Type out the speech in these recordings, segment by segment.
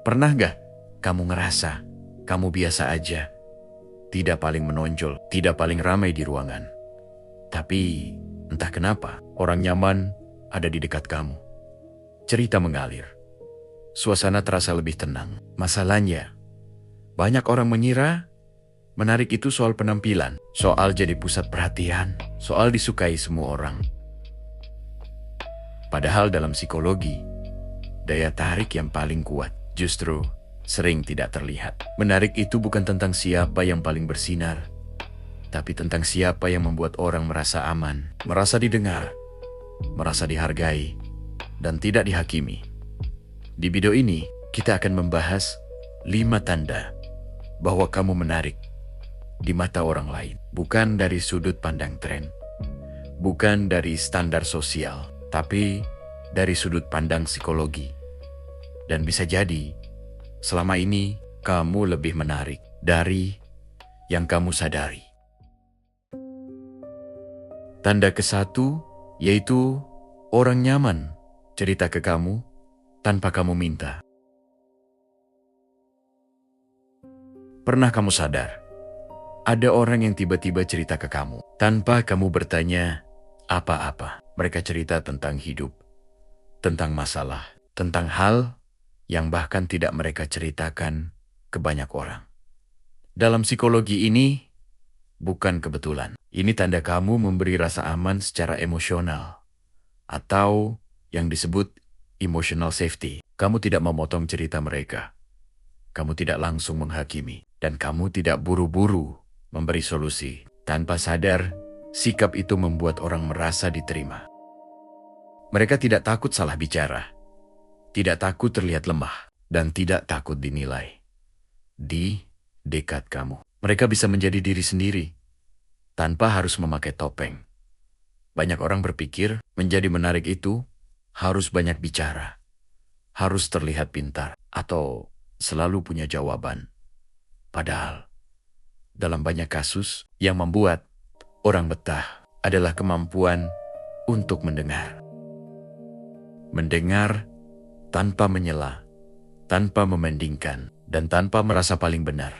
Pernah gak kamu ngerasa kamu biasa aja? Tidak paling menonjol, tidak paling ramai di ruangan. Tapi entah kenapa orang nyaman ada di dekat kamu. Cerita mengalir. Suasana terasa lebih tenang. Masalahnya, banyak orang mengira menarik itu soal penampilan, soal jadi pusat perhatian, soal disukai semua orang. Padahal dalam psikologi, daya tarik yang paling kuat justru sering tidak terlihat. Menarik itu bukan tentang siapa yang paling bersinar, tapi tentang siapa yang membuat orang merasa aman, merasa didengar, merasa dihargai, dan tidak dihakimi. Di video ini, kita akan membahas 5 tanda bahwa kamu menarik di mata orang lain. Bukan dari sudut pandang tren, bukan dari standar sosial, tapi dari sudut pandang psikologi. Dan bisa jadi, selama ini kamu lebih menarik dari yang kamu sadari. Tanda ke-1 yaitu orang nyaman cerita ke kamu tanpa kamu minta. Pernah kamu sadar, ada orang yang tiba-tiba cerita ke kamu tanpa kamu bertanya apa-apa. Mereka cerita tentang hidup, tentang masalah, tentang hal yang bahkan tidak mereka ceritakan ke banyak orang. Dalam psikologi ini bukan kebetulan. Ini tanda kamu memberi rasa aman secara emosional, atau yang disebut emotional safety. Kamu tidak memotong cerita mereka. Kamu tidak langsung menghakimi. Dan kamu tidak buru-buru memberi solusi. Tanpa sadar, sikap itu membuat orang merasa diterima. Mereka tidak takut salah bicara, tidak takut terlihat lemah, dan tidak takut dinilai. Di dekat kamu, mereka bisa menjadi diri sendiri, tanpa harus memakai topeng. Banyak orang berpikir menjadi menarik itu harus banyak bicara, harus terlihat pintar, atau selalu punya jawaban. Padahal, dalam banyak kasus yang membuat orang betah adalah kemampuan untuk mendengar. Mendengar tanpa menyela, tanpa membandingkan, dan tanpa merasa paling benar.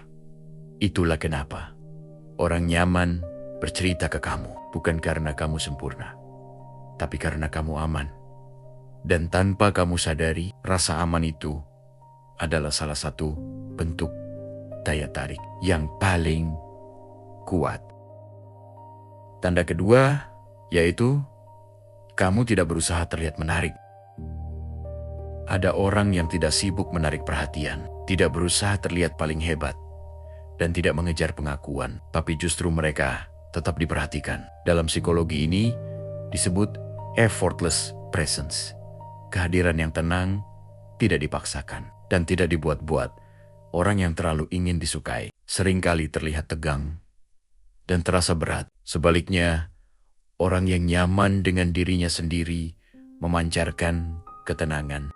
Itulah kenapa orang nyaman bercerita ke kamu, bukan karena kamu sempurna, tapi karena kamu aman. Dan tanpa kamu sadari, rasa aman itu adalah salah satu bentuk daya tarik yang paling kuat. Tanda kedua yaitu kamu tidak berusaha terlihat menarik. Ada orang yang tidak sibuk menarik perhatian, tidak berusaha terlihat paling hebat, dan tidak mengejar pengakuan, tapi justru mereka tetap diperhatikan. Dalam psikologi ini disebut effortless presence. Kehadiran yang tenang, tidak dipaksakan, dan tidak dibuat-buat. Orang yang terlalu ingin disukai seringkali terlihat tegang dan terasa berat. Sebaliknya, orang yang nyaman dengan dirinya sendiri memancarkan ketenangan.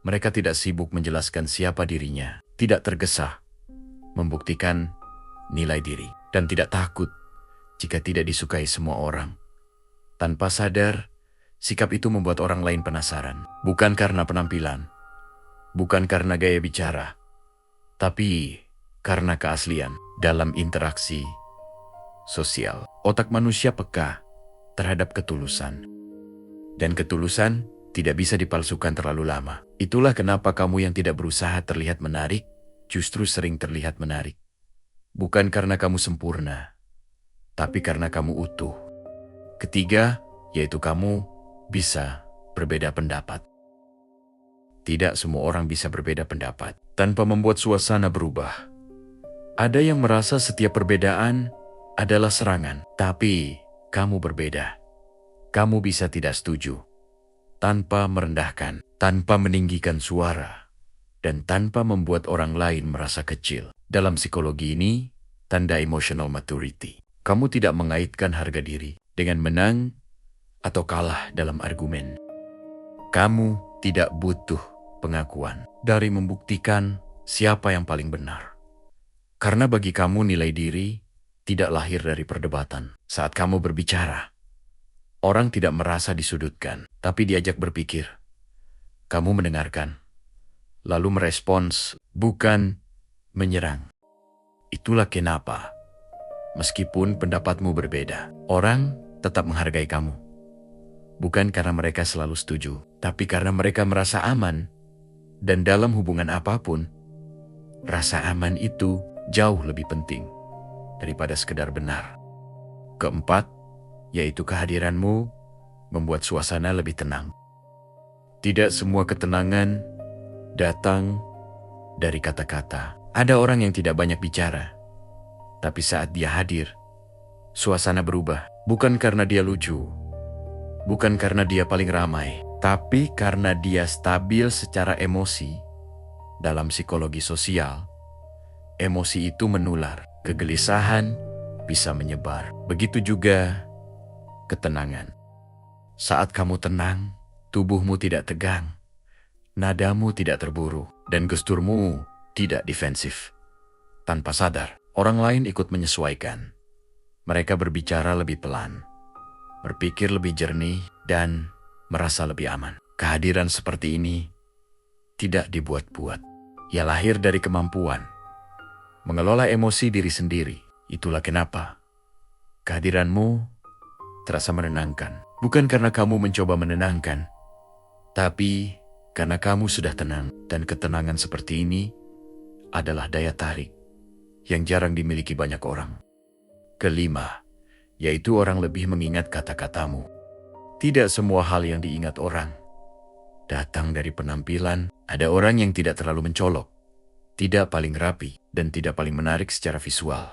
Mereka tidak sibuk menjelaskan siapa dirinya, tidak tergesa membuktikan nilai diri, dan tidak takut jika tidak disukai semua orang. Tanpa sadar, sikap itu membuat orang lain penasaran, bukan karena penampilan, bukan karena gaya bicara, tapi karena keaslian dalam interaksi sosial. Otak manusia peka terhadap ketulusan, dan ketulusan tidak bisa dipalsukan terlalu lama. Itulah kenapa kamu yang tidak berusaha terlihat menarik justru sering terlihat menarik. Bukan karena kamu sempurna, tapi karena kamu utuh. Ketiga, yaitu kamu bisa berbeda pendapat. Tidak semua orang bisa berbeda pendapat tanpa membuat suasana berubah. Ada yang merasa setiap perbedaan adalah serangan, tapi kamu berbeda. Kamu bisa tidak setuju tanpa merendahkan, tanpa meninggikan suara, dan tanpa membuat orang lain merasa kecil. Dalam psikologi ini, tanda emotional maturity. Kamu tidak mengaitkan harga diri dengan menang atau kalah dalam argumen. Kamu tidak butuh pengakuan dari membuktikan siapa yang paling benar. Karena bagi kamu nilai diri tidak lahir dari perdebatan. Saat kamu berbicara, orang tidak merasa disudutkan, tapi diajak berpikir. Kamu mendengarkan, lalu merespons, bukan menyerang. Itulah kenapa, meskipun pendapatmu berbeda, orang tetap menghargai kamu. Bukan karena mereka selalu setuju, tapi karena mereka merasa aman. Dan dalam hubungan apapun, rasa aman itu jauh lebih penting daripada sekedar benar. Keempat, yaitu kehadiranmu membuat suasana lebih tenang. Tidak semua ketenangan datang dari kata-kata. Ada orang yang tidak banyak bicara, tapi saat dia hadir, suasana berubah. Bukan karena dia lucu, bukan karena dia paling ramai, tapi karena dia stabil secara emosi. Dalam psikologi sosial, emosi itu menular. Kegelisahan bisa menyebar. Begitu juga ketenangan. Saat kamu tenang, tubuhmu tidak tegang, nadamu tidak terburu, dan gesturmu tidak defensif. Tanpa sadar, orang lain ikut menyesuaikan. Mereka berbicara lebih pelan, berpikir lebih jernih, dan merasa lebih aman. Kehadiran seperti ini tidak dibuat-buat. Ia lahir dari kemampuan mengelola emosi diri sendiri. Itulah kenapa kehadiranmu terasa menenangkan. Bukan karena kamu mencoba menenangkan, tapi karena kamu sudah tenang. Dan ketenangan seperti ini adalah daya tarik yang jarang dimiliki banyak orang. Kelima, yaitu orang lebih mengingat kata-katamu. Tidak semua hal yang diingat orang datang dari penampilan. Ada orang yang tidak terlalu mencolok, tidak paling rapi, dan tidak paling menarik secara visual.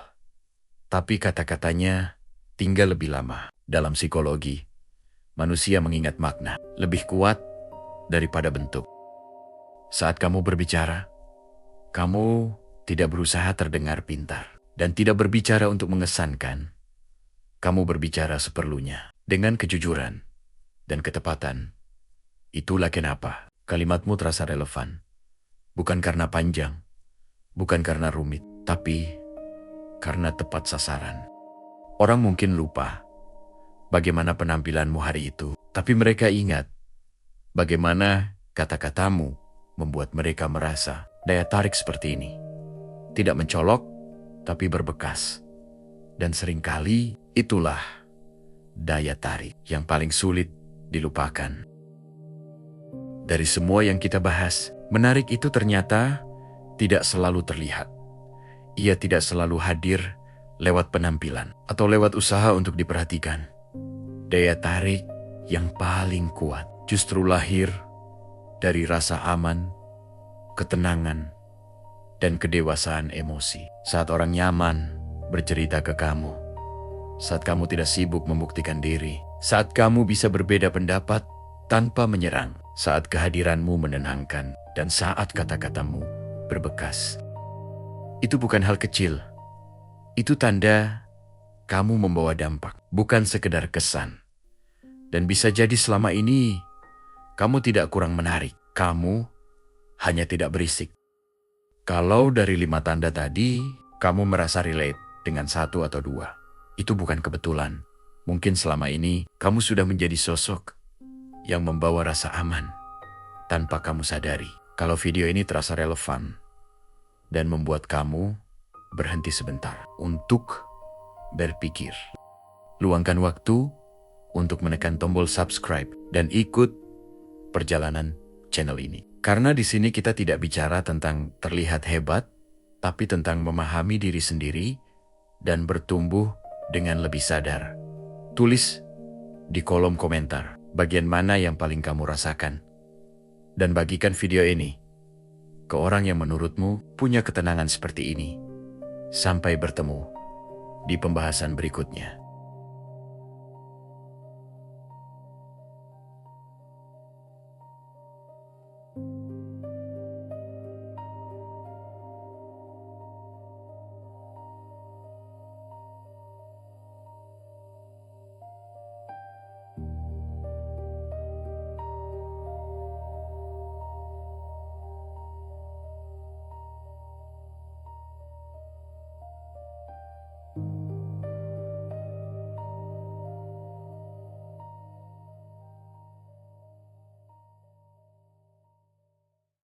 Tapi kata-katanya tinggal lebih lama. Dalam psikologi, manusia mengingat makna lebih kuat daripada bentuk. Saat kamu berbicara, kamu tidak berusaha terdengar pintar dan tidak berbicara untuk mengesankan. Kamu berbicara seperlunya dengan kejujuran dan ketepatan. Itulah kenapa kalimatmu terasa relevan. Bukan karena panjang, bukan karena rumit, tapi karena tepat sasaran. Orang mungkin lupa bagaimana penampilanmu hari itu, tapi mereka ingat bagaimana kata-katamu membuat mereka merasa daya tarik seperti ini. Tidak mencolok, tapi berbekas. Dan seringkali itulah daya tarik yang paling sulit dilupakan. Dari semua yang kita bahas, menarik itu ternyata tidak selalu terlihat. Ia tidak selalu hadir lewat penampilan atau lewat usaha untuk diperhatikan. Daya tarik yang paling kuat justru lahir dari rasa aman, ketenangan, dan kedewasaan emosi. Saat orang nyaman bercerita ke kamu, saat kamu tidak sibuk membuktikan diri, saat kamu bisa berbeda pendapat tanpa menyerang, saat kehadiranmu menenangkan, dan saat kata-katamu berbekas. Itu bukan hal kecil. Itu tanda kamu membawa dampak, bukan sekedar kesan. Dan bisa jadi selama ini kamu tidak kurang menarik. Kamu hanya tidak berisik. Kalau dari 5 tanda tadi, kamu merasa relate dengan 1 atau 2, itu bukan kebetulan. Mungkin selama ini kamu sudah menjadi sosok yang membawa rasa aman tanpa kamu sadari. Kalau video ini terasa relevan dan membuat kamu berhenti sebentar untuk berpikir, luangkan waktu untuk menekan tombol subscribe dan ikut perjalanan channel ini. Karena di sini kita tidak bicara tentang terlihat hebat, tapi tentang memahami diri sendiri dan bertumbuh dengan lebih sadar. Tulis di kolom komentar bagian mana yang paling kamu rasakan. Dan bagikan video ini ke orang yang menurutmu punya ketenangan seperti ini. Sampai bertemu di pembahasan berikutnya.